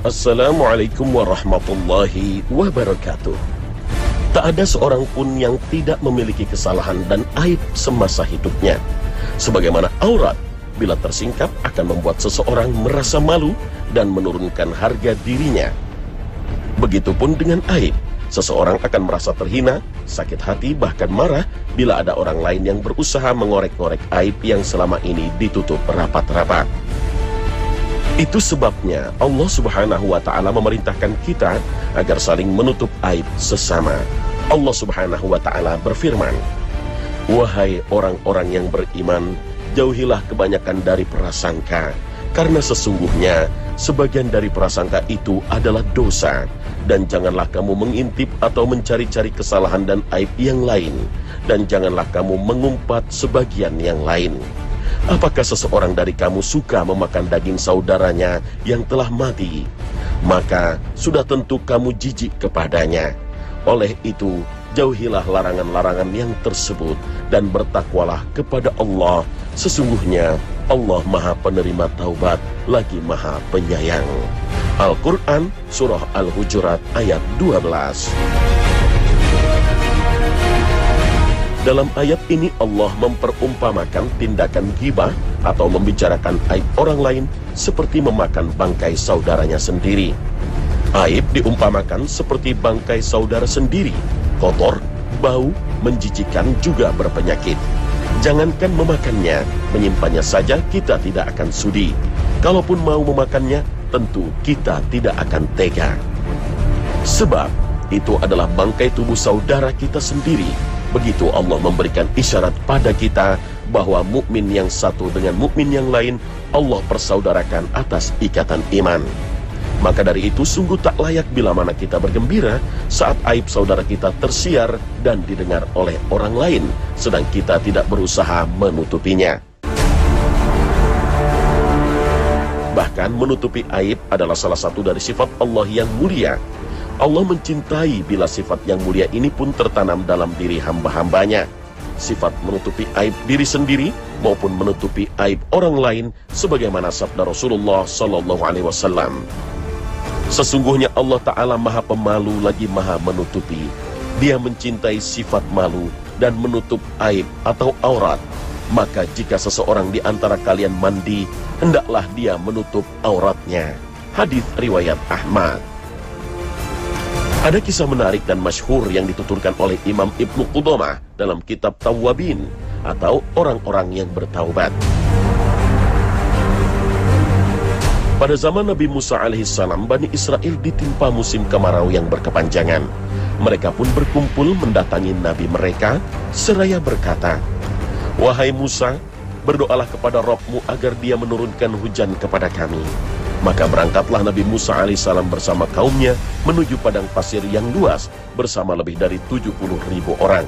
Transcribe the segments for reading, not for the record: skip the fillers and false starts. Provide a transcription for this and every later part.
Assalamualaikum warahmatullahi wabarakatuh. Tak ada seorang pun yang tidak memiliki kesalahan dan aib semasa hidupnya. Sebagaimana aurat, bila tersingkap akan membuat seseorang merasa malu dan menurunkan harga dirinya. Begitupun dengan aib, seseorang akan merasa terhina, sakit hati, bahkan marah bila ada orang lain yang berusaha mengorek-ngorek aib yang selama ini ditutup rapat-rapat. Itu sebabnya Allah Subhanahu wa Ta'ala memerintahkan kita agar saling menutup aib sesama. Allah Subhanahu wa Ta'ala berfirman, "Wahai orang-orang yang beriman, jauhilah kebanyakan dari prasangka, karena sesungguhnya sebagian dari prasangka itu adalah dosa, dan janganlah kamu mengintip atau mencari-cari kesalahan dan aib yang lain, dan janganlah kamu mengumpat sebagian yang lain. Apakah seseorang dari kamu suka memakan daging saudaranya yang telah mati? Maka sudah tentu kamu jijik kepadanya. Oleh itu, jauhilah larangan-larangan yang tersebut dan bertakwalah kepada Allah. Sesungguhnya Allah Maha Penerima Taubat, lagi Maha Penyayang." Al-Quran Surah Al-Hujurat ayat 12. Dalam ayat ini Allah memperumpamakan tindakan ghibah atau membicarakan aib orang lain seperti memakan bangkai saudaranya sendiri. Aib diumpamakan seperti bangkai saudara sendiri, kotor, bau, menjijikkan, juga berpenyakit. Jangankan memakannya, menyimpannya saja kita tidak akan sudi. Kalaupun mau memakannya, tentu kita tidak akan tega. Sebab itu adalah bangkai tubuh saudara kita sendiri. Begitu Allah memberikan isyarat pada kita bahwa mukmin yang satu dengan mukmin yang lain Allah persaudarakan atas ikatan iman. Maka dari itu sungguh tak layak bila mana kita bergembira saat aib saudara kita tersiar dan didengar oleh orang lain, sedang kita tidak berusaha menutupinya. Bahkan menutupi aib adalah salah satu dari sifat Allah yang mulia. Allah mencintai bila sifat yang mulia ini pun tertanam dalam diri hamba-hambanya. Sifat menutupi aib diri sendiri maupun menutupi aib orang lain, sebagaimana sabda Rasulullah SAW. Sesungguhnya Allah Ta'ala Maha Pemalu lagi Maha Menutupi. Dia mencintai sifat malu dan menutup aib atau aurat. Maka jika seseorang di antara kalian mandi, hendaklah dia menutup auratnya. Hadis riwayat Ahmad. Ada kisah menarik dan masyhur yang dituturkan oleh Imam Ibnu Qudamah dalam kitab Tawwabin atau orang-orang yang bertaubat. Pada zaman Nabi Musa alaihissalam, Bani Israel ditimpa musim kemarau yang berkepanjangan. Mereka pun berkumpul mendatangi Nabi mereka seraya berkata, "Wahai Musa, berdoalah kepada Rabb-Mu agar dia menurunkan hujan kepada kami." Maka berangkatlah Nabi Musa alaihissalam bersama kaumnya menuju padang pasir yang luas bersama lebih dari 70.000 orang.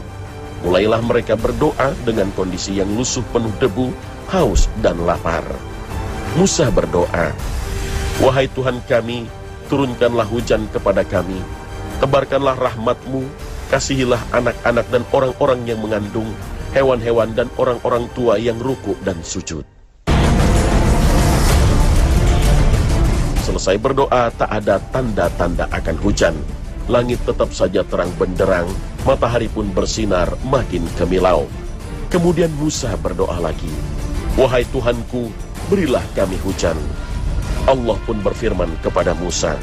Mulailah mereka berdoa dengan kondisi yang lusuh penuh debu, haus dan lapar. Musa berdoa, "Wahai Tuhan kami, turunkanlah hujan kepada kami. Tebarkanlah rahmat-Mu, kasihilah anak-anak dan orang-orang yang mengandung, hewan-hewan dan orang-orang tua yang rukuk dan sujud." Selesai berdoa, tak ada tanda-tanda akan hujan. Langit tetap saja terang benderang, matahari pun bersinar makin kemilau. Kemudian Musa berdoa lagi, "Wahai Tuhanku, berilah kami hujan." Allah pun berfirman kepada Musa,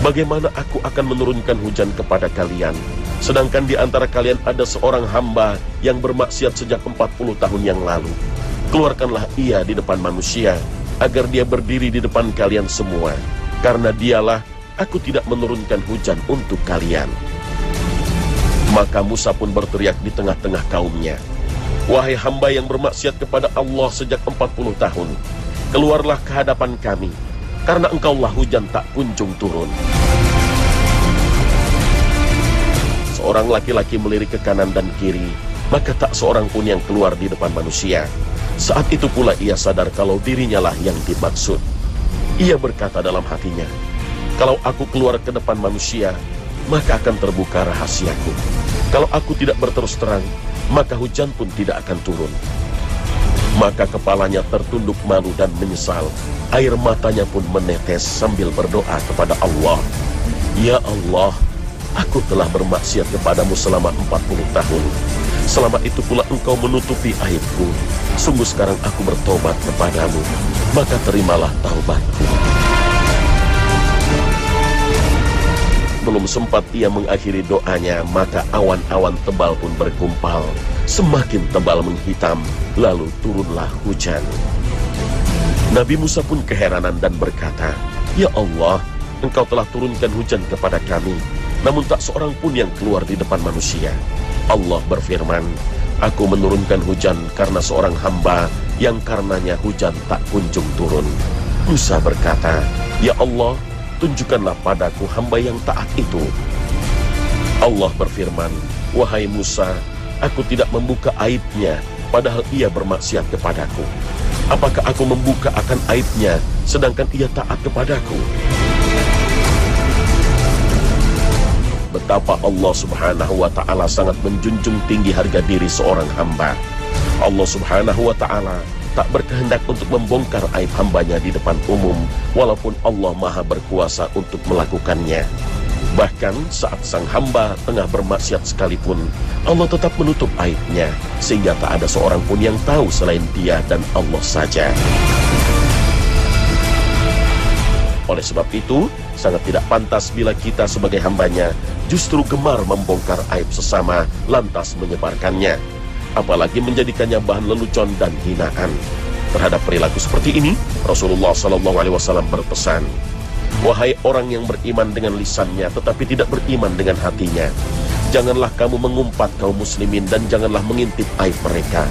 "Bagaimana aku akan menurunkan hujan kepada kalian, sedangkan di antara kalian ada seorang hamba yang bermaksiat sejak 40 tahun yang lalu. Keluarkanlah ia di depan manusia, agar dia berdiri di depan kalian semua, karena dialah aku tidak menurunkan hujan untuk kalian." Maka Musa pun berteriak di tengah-tengah kaumnya, "Wahai hamba yang bermaksiat kepada Allah sejak 40 tahun, keluarlah ke hadapan kami, karena engkaulah hujan tak kunjung turun." Seorang laki-laki melirik ke kanan dan kiri, maka tak seorang pun yang keluar di depan manusia. Saat itu pula ia sadar kalau dirinya lah yang dimaksud. Ia berkata dalam hatinya, "Kalau aku keluar ke depan manusia, maka akan terbuka rahasiaku. Kalau aku tidak berterus terang, maka hujan pun tidak akan turun." Maka kepalanya tertunduk malu dan menyesal. Air matanya pun menetes sambil berdoa kepada Allah. Ya Allah, aku telah bermaksiat kepadamu selama 40 tahun. Selama itu pula engkau menutupi aibku. Sungguh sekarang aku bertobat kepadamu, maka terimalah taubatku. Belum sempat ia mengakhiri doanya, maka awan-awan tebal pun berkumpal. Semakin tebal menghitam, lalu turunlah hujan. Nabi Musa pun keheranan dan berkata, Ya Allah, engkau telah turunkan hujan kepada kami, namun tak seorang pun yang keluar di depan manusia. Allah berfirman, Aku menurunkan hujan karena seorang hamba yang karenanya hujan tak kunjung turun. Musa berkata, Ya Allah, tunjukkanlah padaku hamba yang taat itu. Allah berfirman, Wahai Musa, aku tidak membuka aibnya, padahal ia bermaksiat kepadaku. Apakah aku membuka akan aibnya, sedangkan ia taat kepadaku? Betapa Allah subhanahu wa ta'ala sangat menjunjung tinggi harga diri seorang hamba. Allah subhanahu wa ta'ala tak berkehendak untuk membongkar aib hambanya di depan umum, walaupun Allah maha berkuasa untuk melakukannya. Bahkan saat sang hamba tengah bermaksiat sekalipun, Allah tetap menutup aibnya, sehingga tak ada seorang pun yang tahu selain Dia dan Allah saja. Oleh sebab itu, sangat tidak pantas bila kita sebagai hambanya justru gemar membongkar aib sesama, lantas menyebarkannya, apalagi menjadikannya bahan lelucon dan hinaan. Terhadap perilaku seperti ini, Rasulullah SAW berpesan, Wahai orang yang beriman dengan lisannya tetapi tidak beriman dengan hatinya, janganlah kamu mengumpat kaum muslimin dan janganlah mengintip aib mereka.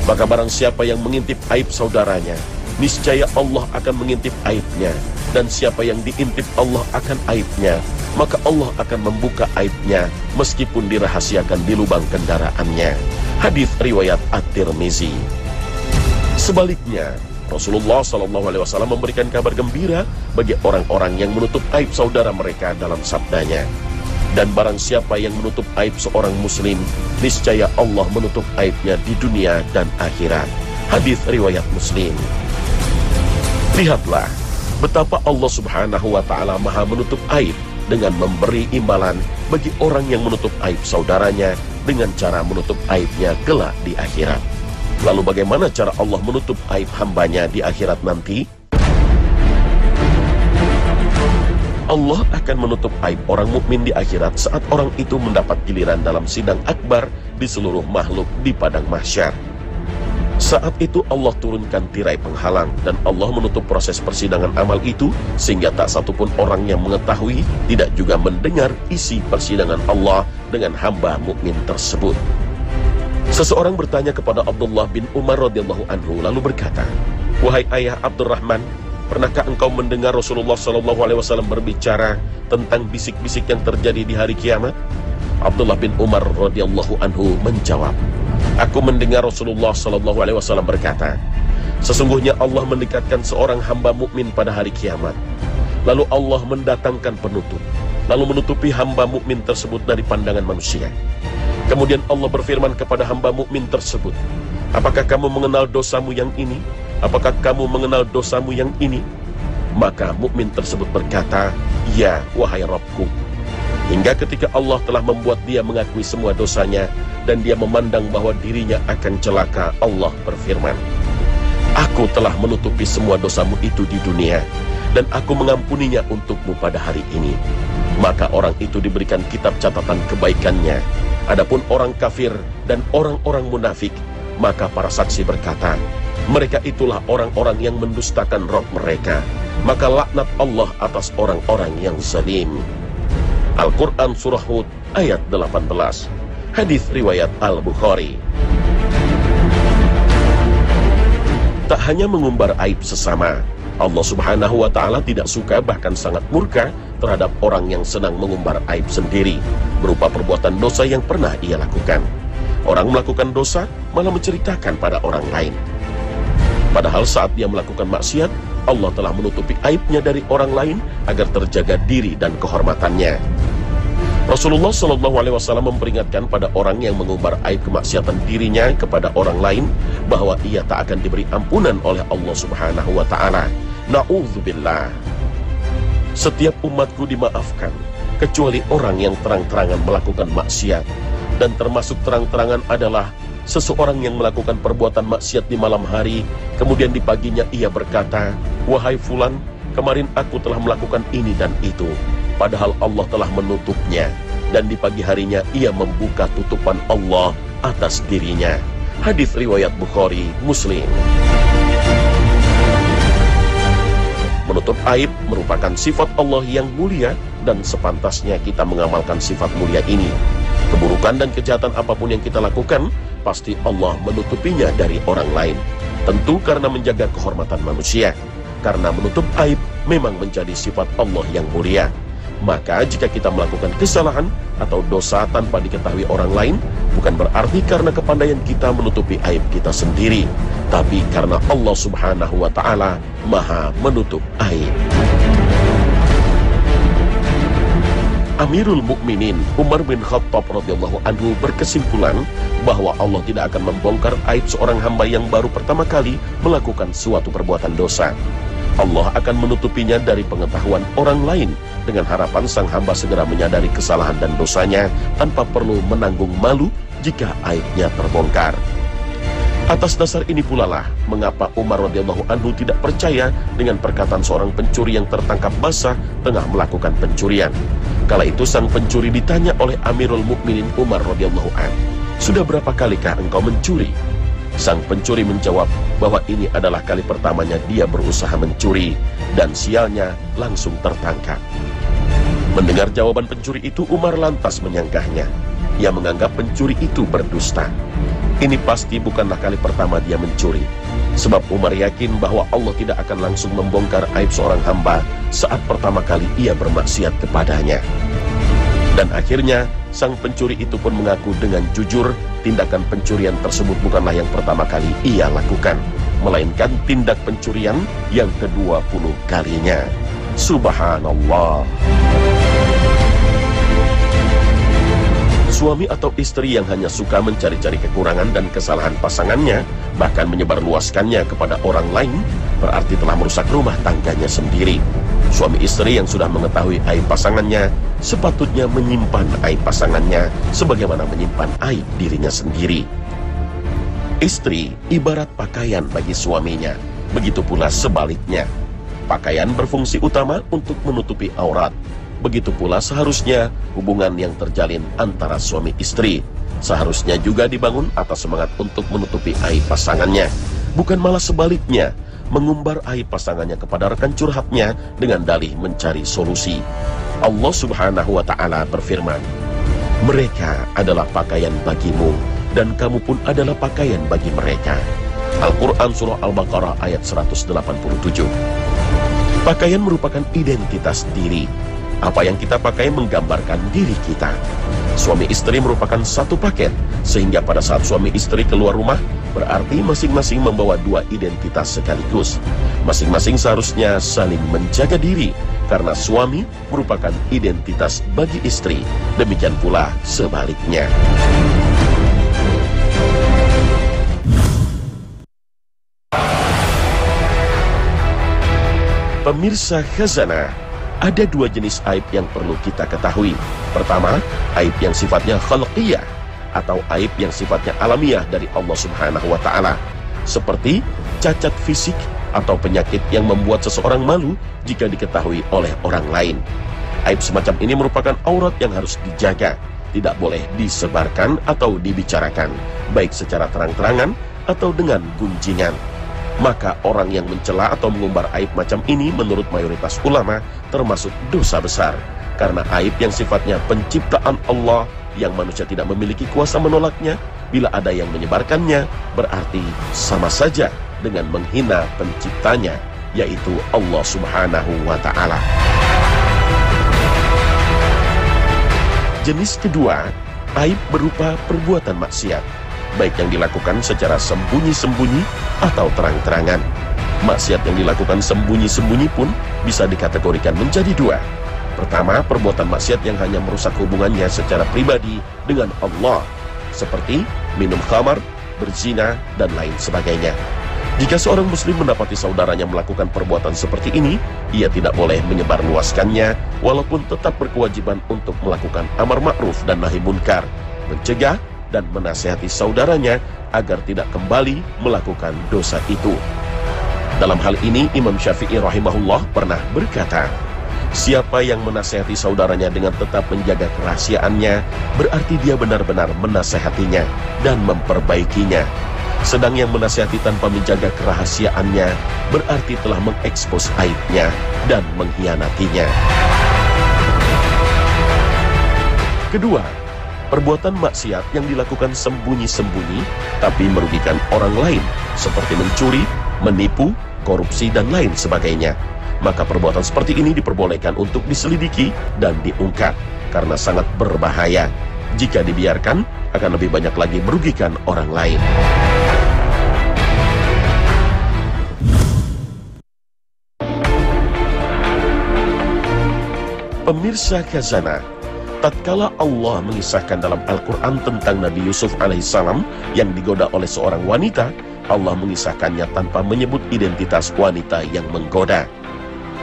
Maka barang siapa yang mengintip aib saudaranya, niscaya Allah akan mengintip aibnya, dan siapa yang diintip Allah akan aibnya, maka Allah akan membuka aibnya meskipun dirahasiakan di lubang kendaraannya. Hadis riwayat At-Tirmizi. Sebaliknya, Rasulullah SAW memberikan kabar gembira bagi orang-orang yang menutup aib saudara mereka dalam sabdanya, dan barang siapa yang menutup aib seorang muslim, niscaya Allah menutup aibnya di dunia dan akhirat. Hadis riwayat Muslim. Lihatlah betapa Allah subhanahu wa ta'ala maha menutup aib dengan memberi imbalan bagi orang yang menutup aib saudaranya dengan cara menutup aibnya kelak di akhirat. Lalu bagaimana cara Allah menutup aib hambanya di akhirat nanti? Allah akan menutup aib orang mukmin di akhirat saat orang itu mendapat giliran dalam sidang akbar di seluruh makhluk di padang mahsyar. Saat itu Allah turunkan tirai penghalang dan Allah menutup proses persidangan amal itu sehingga tak satupun orang yang mengetahui, tidak juga mendengar isi persidangan Allah dengan hamba mukmin tersebut. Seseorang bertanya kepada Abdullah bin Umar radhiyallahu anhu lalu berkata, Wahai ayah Abdurrahman, pernahkah engkau mendengar Rasulullah SAW berbicara tentang bisik-bisik yang terjadi di hari kiamat? Abdullah bin Umar radhiyallahu anhu menjawab, Aku mendengar Rasulullah SAW berkata, Sesungguhnya Allah mendekatkan seorang hamba mukmin pada hari kiamat. Lalu Allah mendatangkan penutup, lalu menutupi hamba mukmin tersebut dari pandangan manusia. Kemudian Allah berfirman kepada hamba mukmin tersebut, Apakah kamu mengenal dosamu yang ini? Apakah kamu mengenal dosamu yang ini? Maka mukmin tersebut berkata, Ya, wahai Rabbku. Hingga ketika Allah telah membuat dia mengakui semua dosanya dan dia memandang bahwa dirinya akan celaka, Allah berfirman, Aku telah menutupi semua dosamu itu di dunia dan aku mengampuninya untukmu pada hari ini. Maka orang itu diberikan kitab catatan kebaikannya. Adapun orang kafir dan orang-orang munafik, maka para saksi berkata, mereka itulah orang-orang yang mendustakan Rabb mereka. Maka laknat Allah atas orang-orang yang zalim. Al-Quran Surah Hud ayat 18. Hadis riwayat Al-Bukhari. Tak hanya mengumbar aib sesama, Allah subhanahu wa ta'ala tidak suka bahkan sangat murka terhadap orang yang sedang mengumbar aib sendiri berupa perbuatan dosa yang pernah ia lakukan. Orang melakukan dosa malah menceritakan pada orang lain, padahal saat dia melakukan maksiat Allah telah menutupi aibnya dari orang lain agar terjaga diri dan kehormatannya. Rasulullah SAW memperingatkan pada orang yang mengumbar aib kemaksiatan dirinya kepada orang lain bahwa ia tak akan diberi ampunan oleh Allah Subhanahu wa Ta'ala. Na'udzubillah. Setiap umatku dimaafkan kecuali orang yang terang-terangan melakukan maksiat, dan termasuk terang-terangan adalah seseorang yang melakukan perbuatan maksiat di malam hari, kemudian di paginya ia berkata, "Wahai fulan, kemarin aku telah melakukan ini dan itu," padahal Allah telah menutupnya, dan di pagi harinya ia membuka tutupan Allah atas dirinya. Hadis riwayat Bukhari, Muslim. Menutup aib merupakan sifat Allah yang mulia, dan sepantasnya kita mengamalkan sifat mulia ini. Keburukan dan kejahatan apapun yang kita lakukan, pasti Allah menutupinya dari orang lain. Tentu karena menjaga kehormatan manusia. Karena menutup aib memang menjadi sifat Allah yang mulia. Maka jika kita melakukan kesalahan atau dosa tanpa diketahui orang lain, bukan berarti karena kepandaian kita menutupi aib kita sendiri, tapi karena Allah Subhanahu wa Ta'ala Maha menutup aib. Amirul Mukminin Umar bin Khattab radhiyallahu anhu berkesimpulan bahwa Allah tidak akan membongkar aib seorang hamba yang baru pertama kali melakukan suatu perbuatan dosa. Allah akan menutupinya dari pengetahuan orang lain dengan harapan sang hamba segera menyadari kesalahan dan dosanya tanpa perlu menanggung malu jika aibnya terbongkar. Atas dasar ini pula lah mengapa Umar radhiyallahu anhu tidak percaya dengan perkataan seorang pencuri yang tertangkap basah tengah melakukan pencurian. Kala itu sang pencuri ditanya oleh Amirul Mukminin Umar radhiyallahu anhu, "Sudah berapa kalikah engkau mencuri?" Sang pencuri menjawab bahwa ini adalah kali pertamanya dia berusaha mencuri, dan sialnya langsung tertangkap. Mendengar jawaban pencuri itu, Umar lantas menyangkahnya. Ia menganggap pencuri itu berdusta. Ini pasti bukanlah kali pertama dia mencuri, sebab Umar yakin bahwa Allah tidak akan langsung membongkar aib seorang hamba saat pertama kali ia bermaksiat kepadanya. Dan akhirnya sang pencuri itu pun mengaku dengan jujur tindakan pencurian tersebut bukanlah yang pertama kali ia lakukan, melainkan tindak pencurian yang ke-20 kalinya. Subhanallah. Suami atau istri yang hanya suka mencari-cari kekurangan dan kesalahan pasangannya, bahkan menyebarluaskannya kepada orang lain, berarti telah merusak rumah tangganya sendiri. Suami istri yang sudah mengetahui aib pasangannya, sepatutnya menyimpan aib pasangannya sebagaimana menyimpan aib dirinya sendiri. Istri ibarat pakaian bagi suaminya, begitu pula sebaliknya. Pakaian berfungsi utama untuk menutupi aurat. Begitu pula seharusnya hubungan yang terjalin antara suami istri seharusnya juga dibangun atas semangat untuk menutupi aib pasangannya, bukan malah sebaliknya, mengumbar aib pasangannya kepada rekan curhatnya dengan dalih mencari solusi. Allah Subhanahu wa Ta'ala berfirman, "Mereka adalah pakaian bagimu, dan kamu pun adalah pakaian bagi mereka." Al-Quran Surah Al-Baqarah ayat 187. Pakaian merupakan identitas diri. Apa yang kita pakai menggambarkan diri kita. Suami istri merupakan satu paket, sehingga pada saat suami istri keluar rumah, berarti masing-masing membawa dua identitas sekaligus. Masing-masing seharusnya saling menjaga diri, karena suami merupakan identitas bagi istri. Demikian pula sebaliknya. Pemirsa Khazanah, ada dua jenis aib yang perlu kita ketahui. Pertama, aib yang sifatnya khalqiyah atau aib yang sifatnya alamiah dari Allah Subhanahu wa Ta'ala, seperti cacat fisik atau penyakit yang membuat seseorang malu jika diketahui oleh orang lain. Aib semacam ini merupakan aurat yang harus dijaga, tidak boleh disebarkan atau dibicarakan, baik secara terang-terangan atau dengan gunjingan. Maka orang yang mencela atau mengumbar aib macam ini menurut mayoritas ulama termasuk dosa besar, karena aib yang sifatnya penciptaan Allah yang manusia tidak memiliki kuasa menolaknya, bila ada yang menyebarkannya berarti sama saja dengan menghina penciptanya, yaitu Allah Subhanahu wa Ta'ala. Jenis kedua, aib berupa perbuatan maksiat, baik yang dilakukan secara sembunyi-sembunyi atau terang-terangan. Maksiat yang dilakukan sembunyi-sembunyi pun bisa dikategorikan menjadi dua. Pertama, perbuatan maksiat yang hanya merusak hubungannya secara pribadi dengan Allah, seperti minum khamar, berzina, dan lain sebagainya. Jika seorang muslim mendapati saudaranya melakukan perbuatan seperti ini, ia tidak boleh menyebarluaskannya, walaupun tetap berkewajiban untuk melakukan amar ma'ruf dan nahi munkar, mencegah dan menasihati saudaranya agar tidak kembali melakukan dosa itu. Dalam hal ini, Imam Syafi'i rahimahullah pernah berkata, siapa yang menasihati saudaranya dengan tetap menjaga kerahasiaannya, berarti dia benar-benar menasihatinya dan memperbaikinya. Sedang yang menasihati tanpa menjaga kerahasiaannya, berarti telah mengekspos aibnya dan mengkhianatinya. Kedua, perbuatan maksiat yang dilakukan sembunyi-sembunyi tapi merugikan orang lain, seperti mencuri, menipu, korupsi, dan lain sebagainya. Maka perbuatan seperti ini diperbolehkan untuk diselidiki dan diungkap, karena sangat berbahaya. Jika dibiarkan, akan lebih banyak lagi merugikan orang lain. Pemirsa Khazanah, tatkala Allah mengisahkan dalam Al-Quran tentang Nabi Yusuf alaihissalam yang digoda oleh seorang wanita, Allah mengisahkannya tanpa menyebut identitas wanita yang menggoda.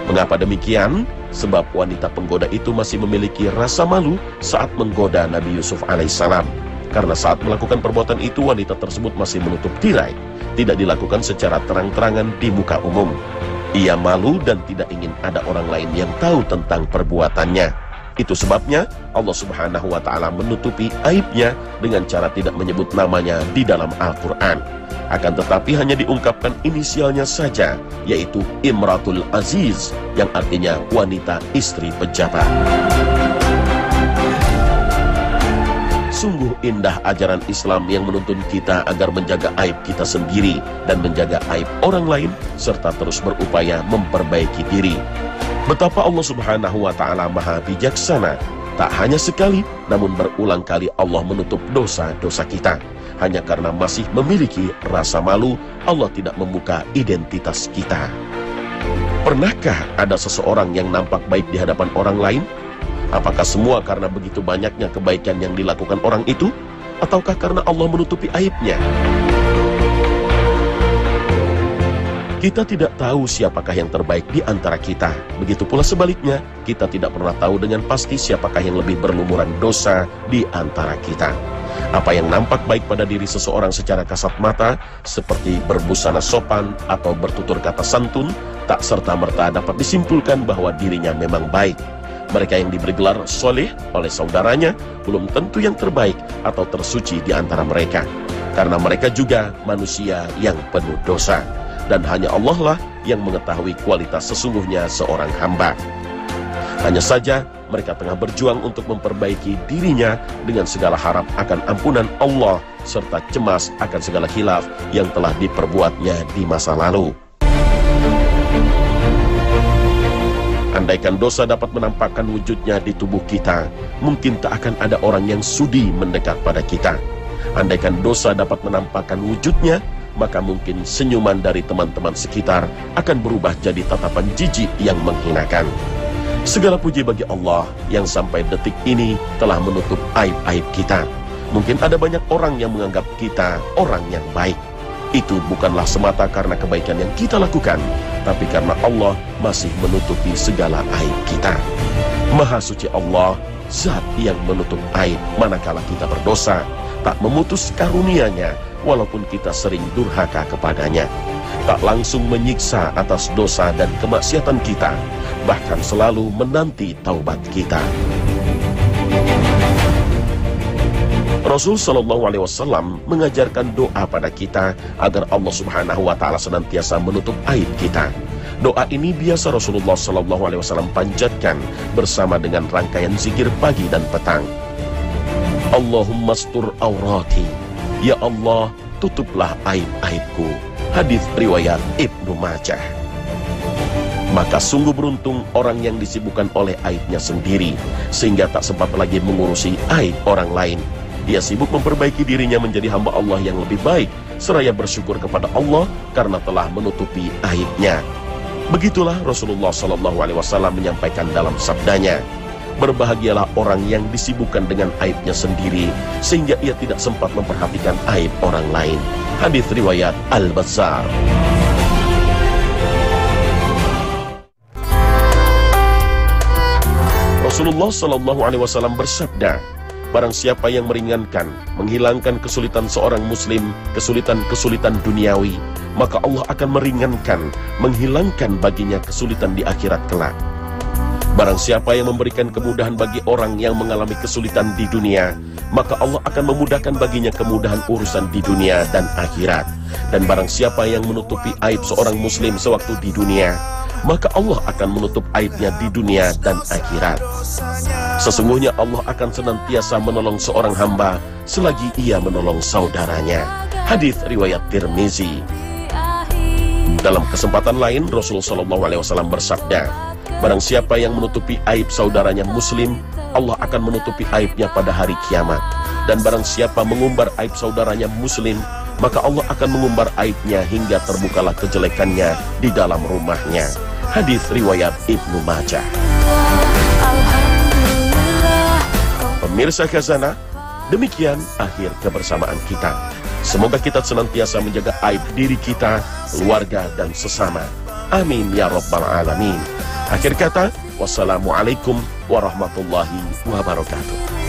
Mengapa demikian? Sebab wanita penggoda itu masih memiliki rasa malu saat menggoda Nabi Yusuf alaihissalam. Karena saat melakukan perbuatan itu, wanita tersebut masih menutup tirai, tidak dilakukan secara terang-terangan di muka umum. Ia malu dan tidak ingin ada orang lain yang tahu tentang perbuatannya. Itu sebabnya Allah Subhanahu wa Ta'ala menutupi aibnya dengan cara tidak menyebut namanya di dalam Al-Quran. Akan tetapi hanya diungkapkan inisialnya saja, yaitu Imratul Aziz, yang artinya wanita istri pejabat. Sungguh indah ajaran Islam yang menuntun kita agar menjaga aib kita sendiri dan menjaga aib orang lain, serta terus berupaya memperbaiki diri. Betapa Allah Subhanahu wa Ta'ala maha bijaksana. Tak hanya sekali, namun berulang kali Allah menutup dosa-dosa kita. Hanya karena masih memiliki rasa malu, Allah tidak membuka identitas kita. Pernahkah ada seseorang yang nampak baik di hadapan orang lain? Apakah semua karena begitu banyaknya kebaikan yang dilakukan orang itu? Ataukah karena Allah menutupi aibnya? Kita tidak tahu siapakah yang terbaik di antara kita. Begitu pula sebaliknya, kita tidak pernah tahu dengan pasti siapakah yang lebih berlumuran dosa di antara kita. Apa yang nampak baik pada diri seseorang secara kasat mata, seperti berbusana sopan atau bertutur kata santun, tak serta-merta dapat disimpulkan bahwa dirinya memang baik. Mereka yang diberi gelar soleh oleh saudaranya belum tentu yang terbaik atau tersuci di antara mereka. Karena mereka juga manusia yang penuh dosa. Dan hanya Allah lah yang mengetahui kualitas sesungguhnya seorang hamba. Hanya saja mereka tengah berjuang untuk memperbaiki dirinya dengan segala harap akan ampunan Allah, serta cemas akan segala khilaf yang telah diperbuatnya di masa lalu. Andaikan dosa dapat menampakkan wujudnya di tubuh kita, mungkin tak akan ada orang yang sudi mendekat pada kita. Andaikan dosa dapat menampakkan wujudnya, maka mungkin senyuman dari teman-teman sekitar akan berubah jadi tatapan jijik yang menghinakan. Segala puji bagi Allah yang sampai detik ini telah menutup aib-aib kita. Mungkin ada banyak orang yang menganggap kita orang yang baik. Itu bukanlah semata karena kebaikan yang kita lakukan, tapi karena Allah masih menutupi segala aib kita. Maha suci Allah, zat yang menutup aib manakala kita berdosa, tak memutus karunia-Nya walaupun kita sering durhaka kepadanya, tak langsung menyiksa atas dosa dan kemaksiatan kita, bahkan selalu menanti taubat kita. Rasul Shallallahu Alaihi Wasallam mengajarkan doa pada kita agar Allah Subhanahu Wa Taala senantiasa menutup aib kita. Doa ini biasa Rasulullah Shallallahu Alaihi Wasallam panjatkan bersama dengan rangkaian zikir pagi dan petang. Allahumma astur aurati, ya Allah tutuplah aib-aibku. Hadis riwayat Ibnu Majah. Maka sungguh beruntung orang yang disibukkan oleh aibnya sendiri, sehingga tak sempat lagi mengurusi aib orang lain. Dia sibuk memperbaiki dirinya menjadi hamba Allah yang lebih baik, seraya bersyukur kepada Allah karena telah menutupi aibnya. Begitulah Rasulullah SAW menyampaikan dalam sabdanya, berbahagialah orang yang disibukkan dengan aibnya sendiri, sehingga ia tidak sempat memperhatikan aib orang lain. Hadis riwayat Al-Bazzar. Rasulullah SAW bersabda, barang siapa yang meringankan, menghilangkan kesulitan seorang muslim, kesulitan-kesulitan duniawi, maka Allah akan meringankan, menghilangkan baginya kesulitan di akhirat kelak. Barang siapa yang memberikan kemudahan bagi orang yang mengalami kesulitan di dunia, maka Allah akan memudahkan baginya kemudahan urusan di dunia dan akhirat. Dan barang siapa yang menutupi aib seorang muslim sewaktu di dunia, maka Allah akan menutup aibnya di dunia dan akhirat. Sesungguhnya Allah akan senantiasa menolong seorang hamba selagi ia menolong saudaranya. Hadis riwayat Tirmizi. Dalam kesempatan lain, Rasulullah SAW bersabda, barang siapa yang menutupi aib saudaranya muslim, Allah akan menutupi aibnya pada hari kiamat. Dan barang siapa mengumbar aib saudaranya muslim, maka Allah akan mengumbar aibnya hingga terbukalah kejelekannya di dalam rumahnya. Hadis riwayat Ibnu Majah. Pemirsa Khazanah, demikian akhir kebersamaan kita. Semoga kita senantiasa menjaga aib diri kita, keluarga, dan sesama. Amin ya rabbal alamin. Akhir kata, wassalamualaikum warahmatullahi wabarakatuh.